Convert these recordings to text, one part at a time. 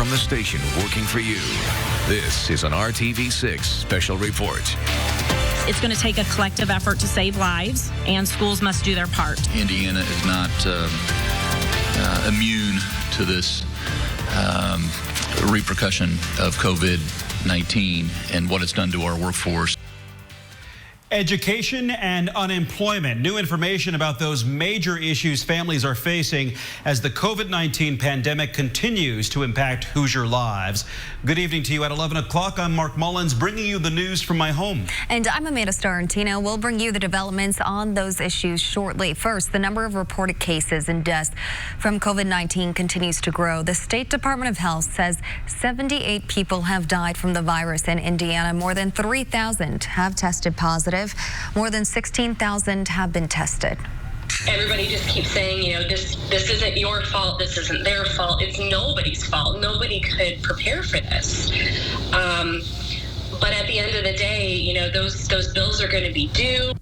From the station working for you, this is an RTV6 special report. It's going to take a collective effort to save lives, and schools must do their part. Indiana is not immune to this repercussion of COVID-19 and what it's done to our workforce. Education and unemployment. New information about those major issues families are facing as the COVID-19 pandemic continues to impact Hoosier lives. Good evening to you at 11 o'clock. I'm Mark Mullins, bringing you the news from my home. And I'm Amanda Starantino. We'll bring you the developments on those issues shortly. First, the number of reported cases and deaths from COVID-19 continues to grow. The State Department of Health says 78 people have died from the virus in Indiana. More than 3,000 have tested positive. More than 16,000 have been tested. Everybody just keeps saying, you know, this isn't your fault, this isn't their fault, it's nobody's fault. Nobody could prepare for this. But at the end of the day, you know, those bills are going to be due.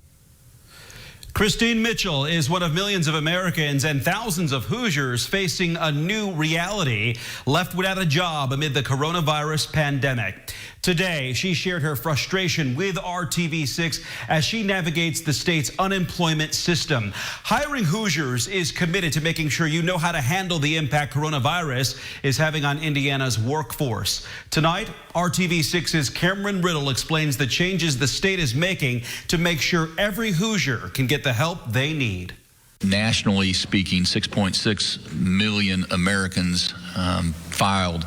Christine Mitchell is one of millions of Americans and thousands of Hoosiers facing a new reality, left without a job amid the coronavirus pandemic. Today, she shared her frustration with RTV6 as she navigates the state's unemployment system. Hiring Hoosiers is committed to making sure you know how to handle the impact coronavirus is having on Indiana's workforce. Tonight, RTV6's Cameron Riddle explains the changes the state is making to make sure every Hoosier can get the help they need. Nationally speaking, 6.6 million Americans filed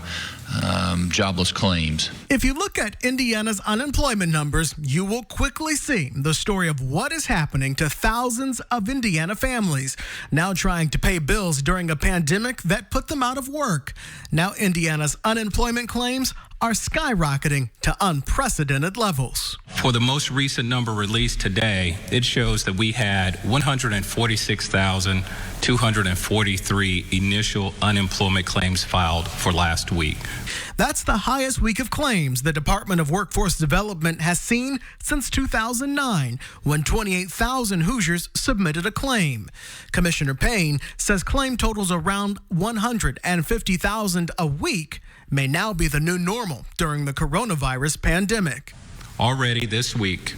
jobless claims. If you look at Indiana's unemployment numbers, you will quickly see the story of what is happening to thousands of Indiana families now trying to pay bills during a pandemic that put them out of work. Now Indiana's unemployment claims are skyrocketing to unprecedented levels. For the most recent number released today, it shows that we had 146,243 initial unemployment claims filed for last week. That's the highest week of claims the Department of Workforce Development has seen since 2009, when 28,000 Hoosiers submitted a claim. Commissioner Payne says claim totals around 150,000 a week may now be the new normal during the coronavirus pandemic. Already this week,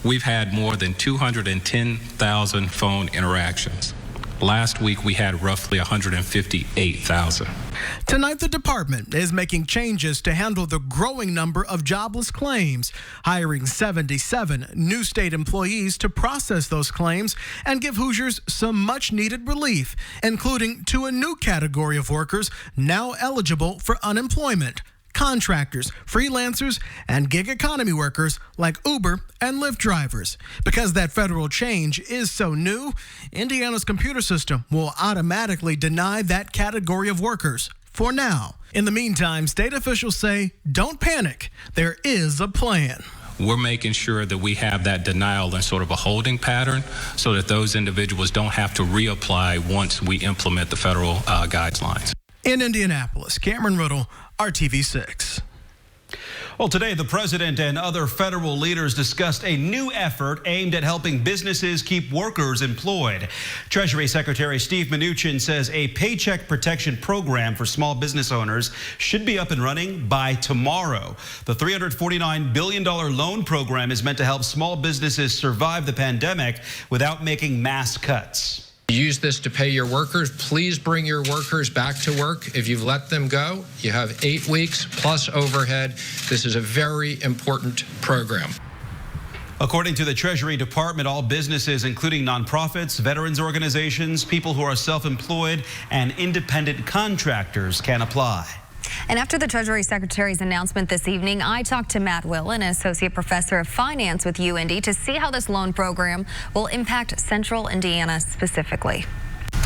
we've had more than 210,000 phone interactions. Last week, we had roughly 158,000. Tonight, the department is making changes to handle the growing number of jobless claims, hiring 77 new state employees to process those claims and give Hoosiers some much-needed relief, including to a new category of workers now eligible for unemployment: contractors, freelancers, and gig economy workers like Uber and Lyft drivers. Because that federal change is so new, Indiana's computer system will automatically deny that category of workers for now. In the meantime, state officials say, don't panic. There is a plan. We're making sure that we have that denial in sort of a holding pattern so that those individuals don't have to reapply once we implement the federal guidelines. In Indianapolis, Cameron Riddle, RTV6. Well, today, the president and other federal leaders discussed a new effort aimed at helping businesses keep workers employed. Treasury Secretary Steve Mnuchin says a paycheck protection program for small business owners should be up and running by tomorrow. The $349 billion loan program is meant to help small businesses survive the pandemic without making mass cuts. Use this to pay your workers. Please bring your workers back to work. If you've let them go, you have 8 weeks plus overhead. This is a very important program. According to the Treasury Department, all businesses, including nonprofits, veterans organizations, people who are self-employed, and independent contractors, can apply. And after the Treasury Secretary's announcement this evening, I talked to Matt Will, an associate professor of finance with UIndy, to see how this loan program will impact Central Indiana specifically.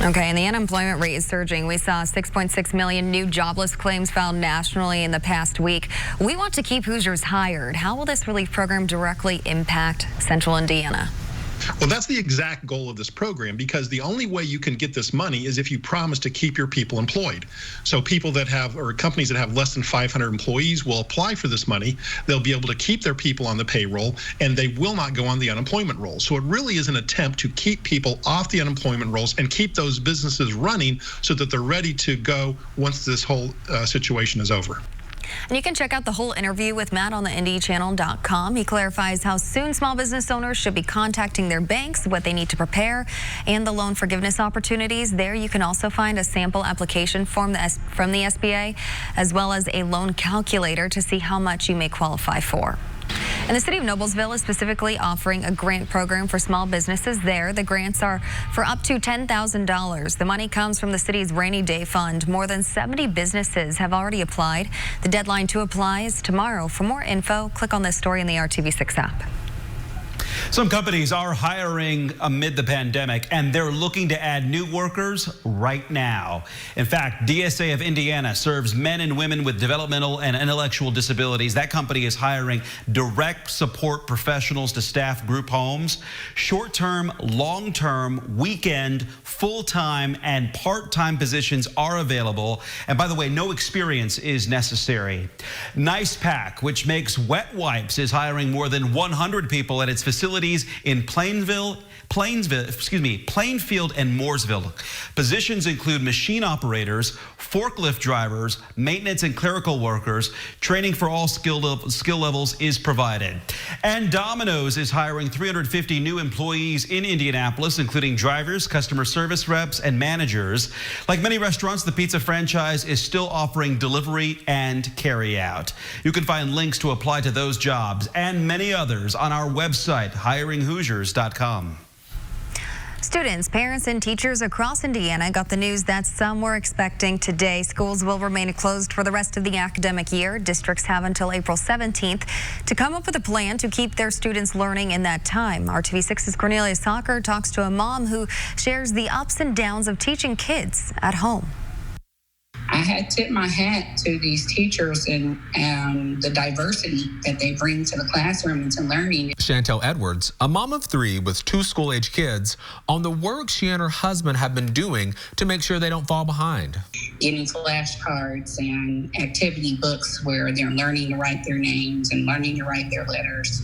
Okay, and the unemployment rate is surging. We saw 6.6 million new jobless claims filed nationally in the past week. We want to keep Hoosiers hired. How will this relief program directly impact Central Indiana? Well, that's the exact goal of this program, because the only way you can get this money is if you promise to keep your people employed. So people that have, or companies that have less than 500 employees will apply for this money. They'll be able to keep their people on the payroll, and they will not go on the unemployment roll. So it really is an attempt to keep people off the unemployment rolls and keep those businesses running so that they're ready to go once this whole situation is over. And you can check out the whole interview with Matt on the IndyChannel.com. He clarifies how soon small business owners should be contacting their banks, what they need to prepare, and the loan forgiveness opportunities. There you can also find a sample application form from the SBA, as well as a loan calculator to see how much you may qualify for. And the city of Noblesville is specifically offering a grant program for small businesses there. The grants are for up to $10,000. The money comes from the city's rainy day fund. More than 70 businesses have already applied. The deadline to apply is tomorrow. For more info, click on this story in the RTV6 app. Some companies are hiring amid the pandemic, and they're looking to add new workers right now. In fact, DSA of Indiana serves men and women with developmental and intellectual disabilities. That company is hiring direct support professionals to staff group homes. Short-term, long-term, weekend, full-time, and part-time positions are available. And by the way, no experience is necessary. Nice Pack, which makes wet wipes, is hiring more than 100 people at its facilities in Plainfield and Mooresville. Positions include machine operators, forklift drivers, maintenance and clerical workers. Training for all skill levels is provided. And Domino's is hiring 350 new employees in Indianapolis, including drivers, customer service reps, and managers. Like many restaurants, the pizza franchise is still offering delivery and carry out. You can find links to apply to those jobs and many others on our website, hiringhoosiers.com. Students, parents, and teachers across Indiana got the news that some were expecting today. Schools will remain closed for the rest of the academic year. Districts have until April 17th to come up with a plan to keep their students learning in that time. RTV6's Cornelia Socker talks to a mom who shares the ups and downs of teaching kids at home. I had tipped my hat to these teachers and the diversity that they bring to the classroom and to learning. Chantel Edwards, a mom of 3 with 2 school-age kids, on the work she and her husband have been doing to make sure they don't fall behind. Getting flashcards and activity books where they're learning to write their names and learning to write their letters.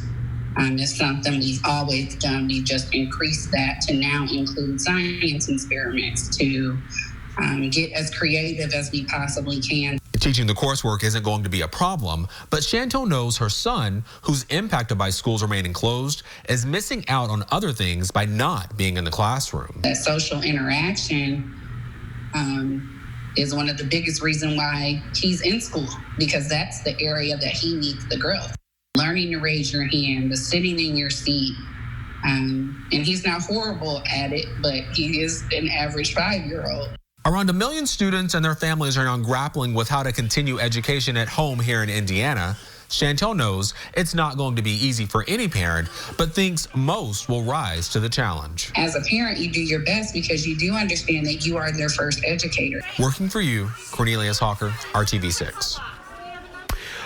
It's something we've always done. We just increased that to now include science experiments to get as creative as we possibly can. Teaching the coursework isn't going to be a problem, but Chantel knows her son, who's impacted by schools remaining closed, is missing out on other things by not being in the classroom. That social interaction is one of the biggest reasons why he's in school, because that's the area that he needs the growth. Learning to raise your hand, the sitting in your seat, and he's not horrible at it, but he is an average 5-year-old. Around 1 million students and their families are now grappling with how to continue education at home here in Indiana. Chantel knows it's not going to be easy for any parent, but thinks most will rise to the challenge. As a parent, you do your best because you do understand that you are their first educator. Working for you, Cornelius Hawker, RTV6.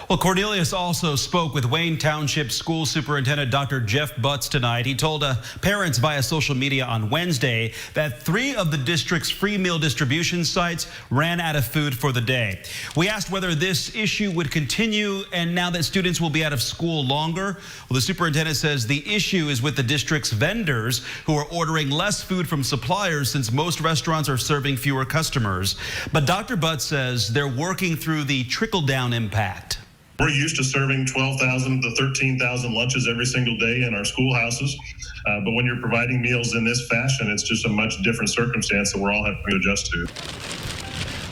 Well, Cornelius also spoke with Wayne Township School Superintendent Dr. Jeff Butts tonight. He told parents via social media on Wednesday that 3 of the district's free meal distribution sites ran out of food for the day. We asked whether this issue would continue and now that students will be out of school longer. Well, the superintendent says the issue is with the district's vendors who are ordering less food from suppliers since most restaurants are serving fewer customers. But Dr. Butts says they're working through the trickle-down impact. We're used to serving 12,000 to 13,000 lunches every single day in our schoolhouses. But when you're providing meals in this fashion, it's just a much different circumstance that we're all having to adjust to.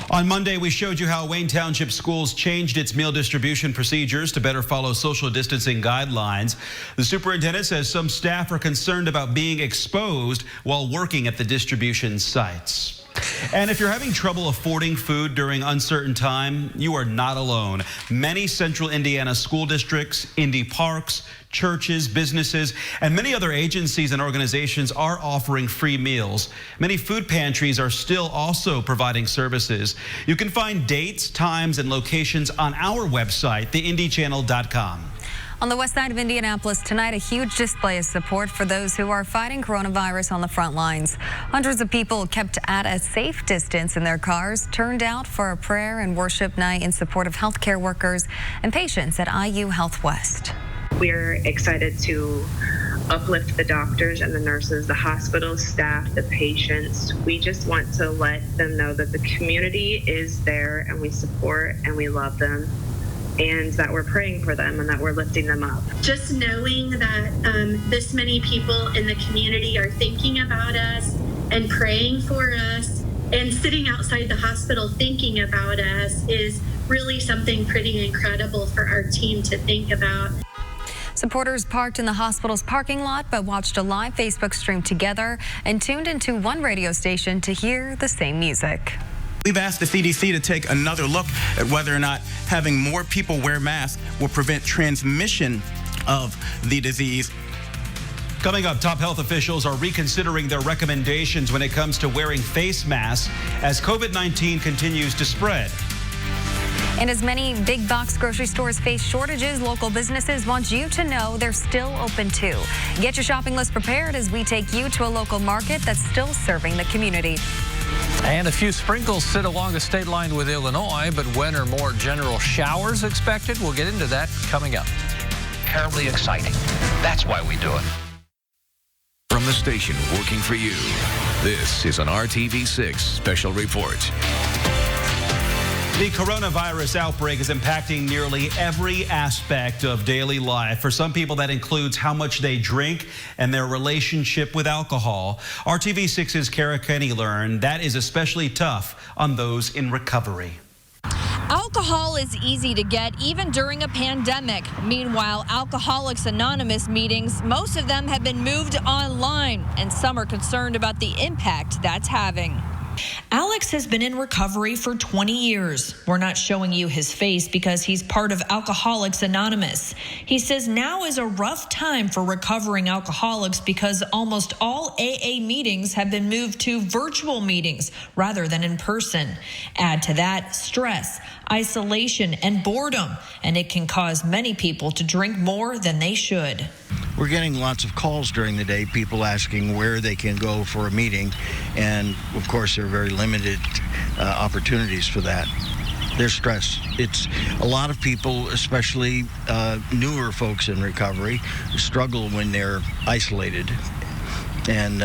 On Monday, we showed you how Wayne Township Schools changed its meal distribution procedures to better follow social distancing guidelines. The superintendent says some staff are concerned about being exposed while working at the distribution sites. And if you're having trouble affording food during uncertain time, you are not alone. Many central Indiana school districts, Indy parks, churches, businesses, and many other agencies and organizations are offering free meals. Many food pantries are still also providing services. You can find dates, times, and locations on our website, theindychannel.com. On the west side of Indianapolis tonight, a huge display of support for those who are fighting coronavirus on the front lines. Hundreds of people kept at a safe distance in their cars turned out for a prayer and worship night in support of healthcare workers and patients at IU Health West. We're excited to uplift the doctors and the nurses, the hospital staff, the patients. We just want to let them know that the community is there and we support and we love them, and that we're praying for them and that we're lifting them up. Just knowing that this many people in the community are thinking about us and praying for us and sitting outside the hospital thinking about us is really something pretty incredible for our team to think about. Supporters parked in the hospital's parking lot but watched a live Facebook stream together and tuned into one radio station to hear the same music. We've asked the CDC to take another look at whether or not having more people wear masks will prevent transmission of the disease. Coming up, top health officials are reconsidering their recommendations when it comes to wearing face masks as COVID-19 continues to spread. And as many big box grocery stores face shortages, local businesses want you to know they're still open too. Get your shopping list prepared as we take you to a local market that's still serving the community. And a few sprinkles sit along the state line with Illinois, but when are more general showers expected? We'll get into that coming up. Terribly exciting. That's why we do it. From the station working for you, this is an RTV6 special report. The coronavirus outbreak is impacting nearly every aspect of daily life. For some people, that includes how much they drink and their relationship with alcohol. RTV6's Kara Kenny learned that is especially tough on those in recovery. Alcohol is easy to get even during a pandemic. Meanwhile, Alcoholics Anonymous meetings, most of them have been moved online, and some are concerned about the impact that's having. Alex has been in recovery for 20 years. We're not showing you his face because he's part of Alcoholics Anonymous. He says now is a rough time for recovering alcoholics because almost all AA meetings have been moved to virtual meetings rather than in person. Add to that stress, isolation, and boredom, and it can cause many people to drink more than they should. We're getting lots of calls during the day, people asking where they can go for a meeting, and of course there are very limited opportunities for that. There's stress. It's a lot of people, especially newer folks in recovery, struggle when they're isolated, and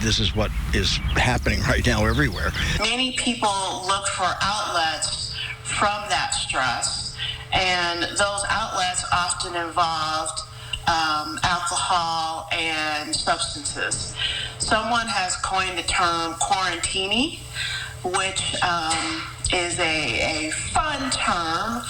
this is what is happening right now everywhere. Many people look for outlets from that stress, and those outlets often involved alcohol and substances. Someone has coined the term quarantini, which is a fun term,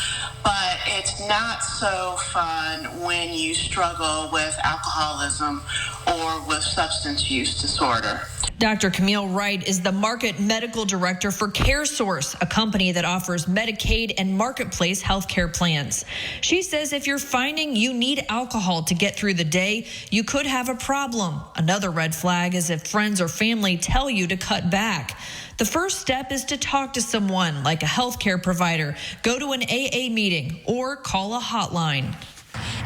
but it's not so fun when you struggle with alcoholism or with substance use disorder. Dr. Camille Wright is the Market Medical Director for CareSource, a company that offers Medicaid and Marketplace healthcare plans. She says if you're finding you need alcohol to get through the day, you could have a problem. Another red flag is if friends or family tell you to cut back. The first step is to talk to someone like a healthcare provider, go to an AA meeting, or call a hotline.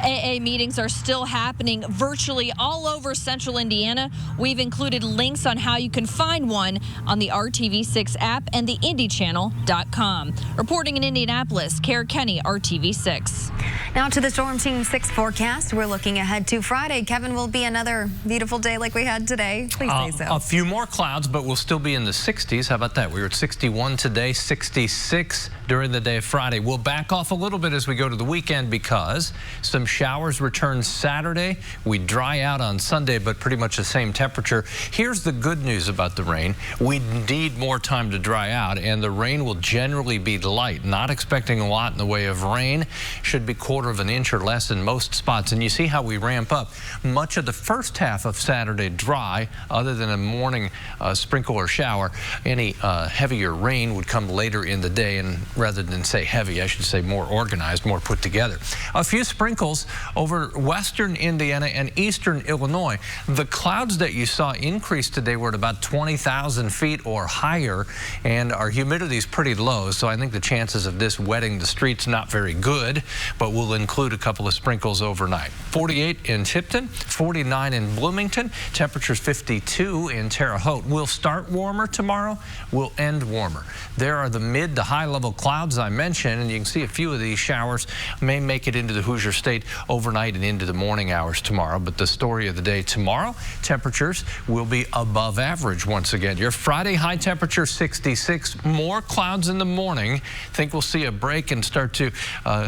AA meetings are still happening virtually all over central Indiana. We've included links on how you can find one on the RTV6 app and the IndyChannel.com. Reporting in Indianapolis, Kara Kenny, RTV6. Now to the Storm Team 6 forecast. We're looking ahead to Friday. Kevin, will be another beautiful day like we had today. Please say so. A few more clouds, but we'll still be in the 60s. How about that? We were at 61 today, 66 during the day of Friday. We'll back off a little bit as we go to the weekend because some showers return Saturday. We dry out on Sunday, but pretty much the same temperature. Here's the good news about the rain. We need more time to dry out, and the rain will generally be light. Not expecting a lot in the way of rain. Should be 1/4 of an inch or less in most spots. And you see how we ramp up. Much of the first half of Saturday dry, other than a morning sprinkle or shower. Any heavier rain would come later in the day, and rather than say heavy, I should say more organized, more put together. A few sprinkles over western Indiana and eastern Illinois. The clouds that you saw increase today were at about 20,000 feet or higher, and our humidity is pretty low, so I think the chances of this wetting the streets not very good, but we'll include a couple of sprinkles overnight. 48 in Tipton, 49 in Bloomington, temperatures 52 in Terre Haute. We'll start warmer tomorrow, we'll end warmer. There are the mid to high level clouds I mentioned, and you can see a few of these showers may make it into the Hoosier State overnight and into the morning hours tomorrow. But the story of the day tomorrow, temperatures will be above average once again. Your Friday high temperature 66, more clouds in the morning. Think we'll see a break and start to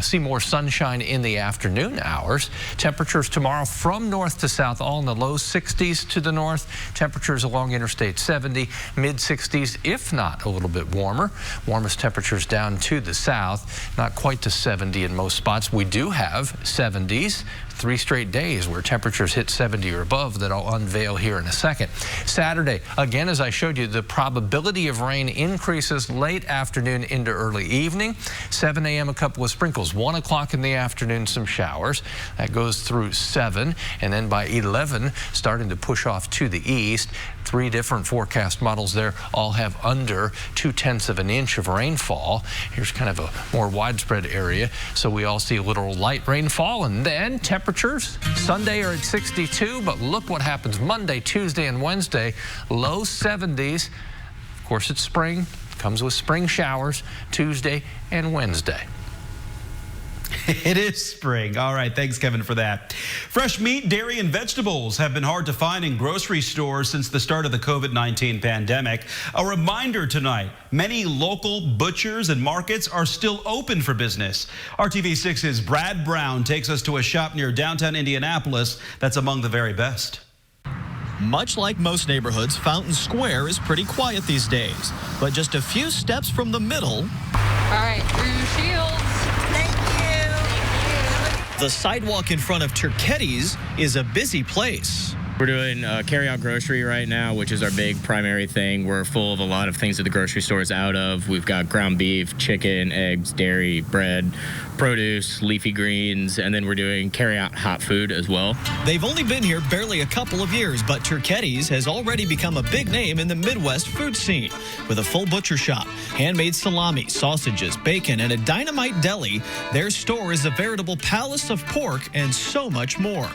see more sunshine in the afternoon hours. Temperatures tomorrow from north to south, all in the low 60s to the north. Temperatures along Interstate 70, mid 60s, if not a little bit warmer. Warmest temperatures down to the south, not quite to 70 in most spots. We do have 70s. 3 straight days where temperatures hit 70 or above that I'll unveil here in a second. Saturday, again, as I showed you, the probability of rain increases late afternoon into early evening. 7 a.m. a couple of sprinkles. 1 o'clock in the afternoon, some showers. That goes through 7, and then by 11, starting to push off to the east. 3 different forecast models there all have under 0.2 of an inch of rainfall. Here's kind of a more widespread area, so we all see a little light rainfall, and then temperatures Sunday are at 62, but look what happens Monday, Tuesday, and Wednesday. Low 70s. Of course, it's spring. Comes with spring showers Tuesday and Wednesday. It is spring. All right. Thanks, Kevin, for that. Fresh meat, dairy, and vegetables have been hard to find in grocery stores since the start of the COVID-19 pandemic. A reminder tonight, many local butchers and markets are still open for business. RTV6's Brad Brown takes us to a shop near downtown Indianapolis that's among the very best. Much like most neighborhoods, Fountain Square is pretty quiet these days. But just a few steps from the middle. All right, through Shields. The sidewalk in front of Turketti's is a busy place. We're doing carry-out grocery right now, which is our big primary thing. We're full of a lot of things that the grocery store is out of. We've got ground beef, chicken, eggs, dairy, bread, produce, leafy greens, and then we're doing carry-out hot food as well. They've only been here barely a couple of years, but Turketti's has already become a big name in the Midwest food scene. With a full butcher shop, handmade salami, sausages, bacon, and a dynamite deli, their store is a veritable palace of pork and so much more.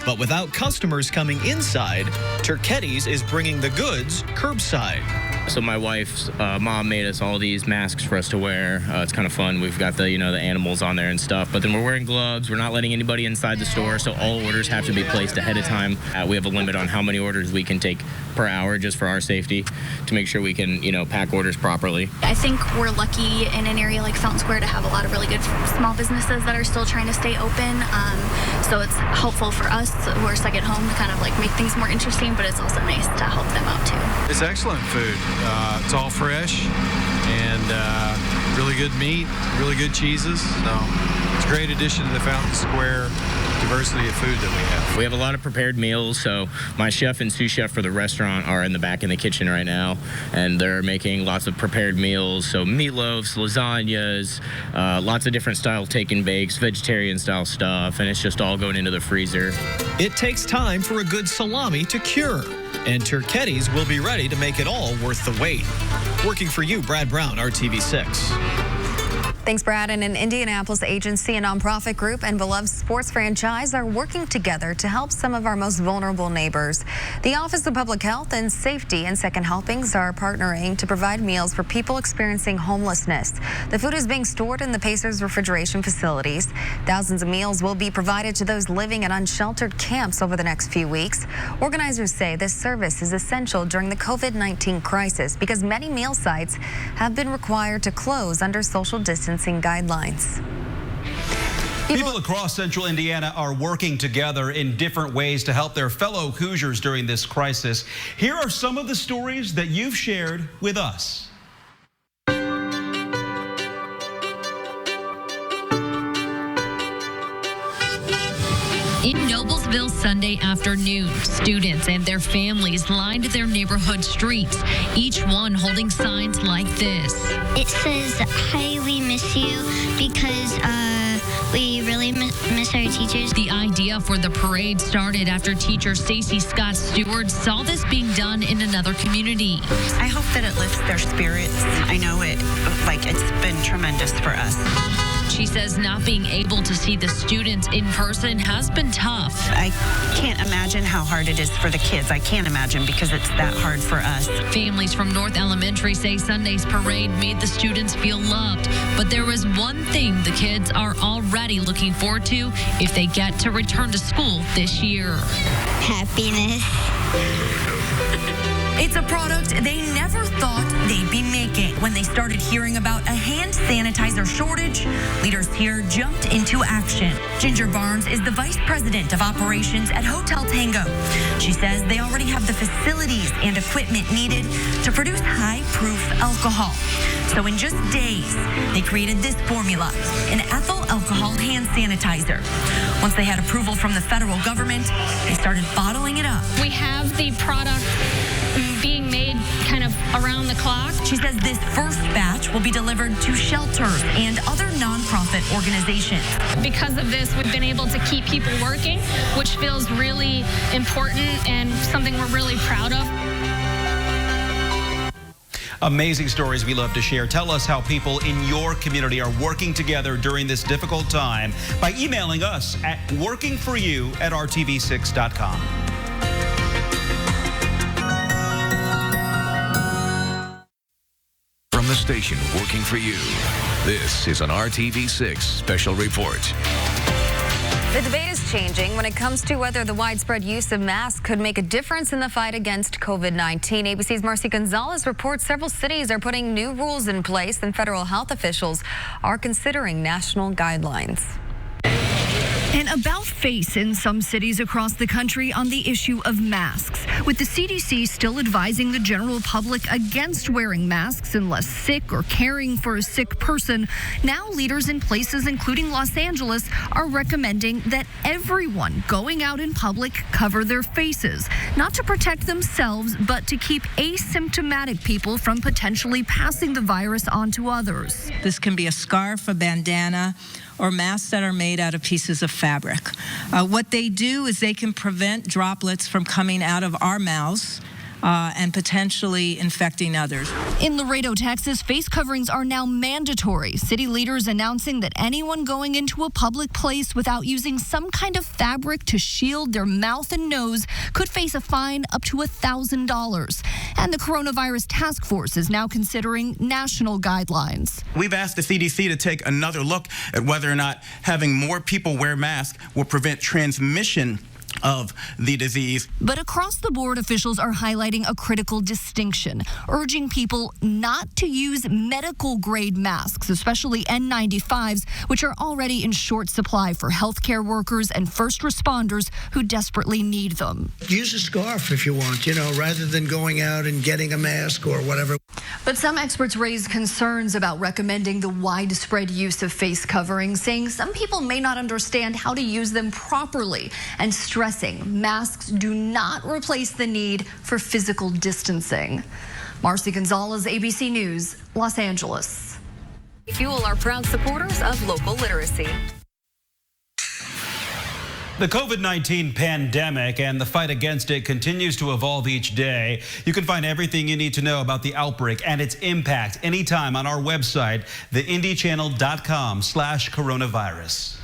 But without customers coming inside, Turketti's is bringing the goods curbside. So my wife's mom made us all these masks for us to wear. It's kind of fun. We've got the animals on there and stuff, but then we're wearing gloves. We're not letting anybody inside the store, so all orders have to be placed ahead of time. We have a limit on how many orders we can take per hour just for our safety to make sure we can, pack orders properly. I think we're lucky in an area like Fountain Square to have a lot of really good small businesses that are still trying to stay open. So it's helpful for us who are stuck at home to kind of make things more interesting, but it's also nice to help them out too. It's excellent food. It's all fresh and really good meat, really good cheeses. So it's a great addition to the Fountain Square diversity of food that we have. We have a lot of prepared meals, so my chef and sous chef for the restaurant are in the back in the kitchen right now, and they're making lots of prepared meals, so meatloafs, lasagnas, lots of different style take and bakes, vegetarian style stuff, and it's just all going into the freezer. It takes time for a good salami to cure, and Turketti's will be ready to make it all worth the wait. Working for you, Brad Brown, RTV6. Thanks, Brad. And an Indianapolis agency, a nonprofit group, and beloved sports franchise are working together to help some of our most vulnerable neighbors. The Office of Public Health and Safety and Second Helpings are partnering to provide meals for people experiencing homelessness. The food is being stored in the Pacers refrigeration facilities. Thousands of meals will be provided to those living in unsheltered camps over the next few weeks. Organizers say this service is essential during the COVID-19 crisis because many meal sites have been required to close under social distancing guidelines. People across central Indiana are working together in different ways to help their fellow Hoosiers during this crisis. Here are some of the stories that you've shared with us. In Noblesville Sunday afternoon, students and their families lined their neighborhood streets, each one holding signs like this. It says, "Hi, we miss you," because we really miss our teachers. The idea for the parade started after teacher Stacy Scott Stewart saw this being done in another community. I hope that it lifts their spirits. I know it's been tremendous for us. She says not being able to see the students in person has been tough. I can't imagine how hard it is for the kids. I can't imagine because it's that hard for us. Families from North Elementary say Sunday's parade made the students feel loved. But there is one thing the kids are already looking forward to if they get to return to school this year. Happiness. It's a product they never thought they'd be making. When they started hearing about a hand sanitizer shortage, leaders here jumped into action. Ginger Barnes is the vice president of operations at Hotel Tango. She says they already have the facilities and equipment needed to produce high-proof alcohol. So in just days, they created this formula, an ethyl alcohol hand sanitizer. Once they had approval from the federal government, they started bottling it up. We have the product being made kind of around the clock. She says this first batch will be delivered to shelters and other nonprofit organizations. Because of this, we've been able to keep people working, which feels really important and something we're really proud of. Amazing stories we love to share. Tell us how people in your community are working together during this difficult time by emailing us at workingforyou@rtv6.com. From the station working for you, this is an RTV6 special report. The debate is changing when it comes to whether the widespread use of masks could make a difference in the fight against COVID-19. ABC's Marcy Gonzalez reports several cities are putting new rules in place and federal health officials are considering national guidelines. An about-face in some cities across the country on the issue of masks, with the CDC still advising the general public against wearing masks unless sick or caring for a sick person. Now leaders in places including Los Angeles are recommending that everyone going out in public cover their faces, not to protect themselves, but to keep asymptomatic people from potentially passing the virus on to others. This can be a scarf, a bandana, or masks that are made out of pieces of fabric. What they do is they can prevent droplets from coming out of our mouths and potentially infecting others. In Laredo, Texas, face coverings are now mandatory. City leaders announcing that anyone going into a public place without using some kind of fabric to shield their mouth and nose could face a fine up to $1,000. And the coronavirus task force is now considering national guidelines. We've asked the CDC to take another look at whether or not having more people wear masks will prevent transmission of the disease. But across the board, officials are highlighting a critical distinction, urging people not to use medical grade masks, especially N95s, which are already in short supply for healthcare workers and first responders who desperately need them. Use a scarf if you want, rather than going out and getting a mask or whatever. But some experts raise concerns about recommending the widespread use of face coverings, saying some people may not understand how to use them properly and stressing masks do not replace the need for physical distancing. Marcy Gonzalez, ABC News, Los Angeles. Fuel are proud supporters of local literacy. The COVID-19 pandemic and the fight against it continues to evolve each day. You can find everything you need to know about the outbreak and its impact anytime on our website, theindychannel.com/coronavirus.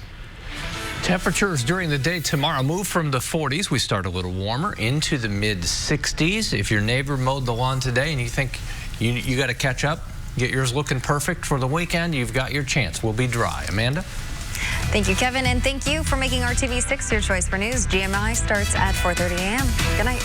Temperatures during the day tomorrow move from the 40s. We start a little warmer into the mid-60s. If your neighbor mowed the lawn today and you think you got to catch up, get yours looking perfect for the weekend, you've got your chance. We'll be dry. Amanda? Thank you, Kevin, and thank you for making RTV6 your choice for news. GMI starts at 4:30 a.m. Good night.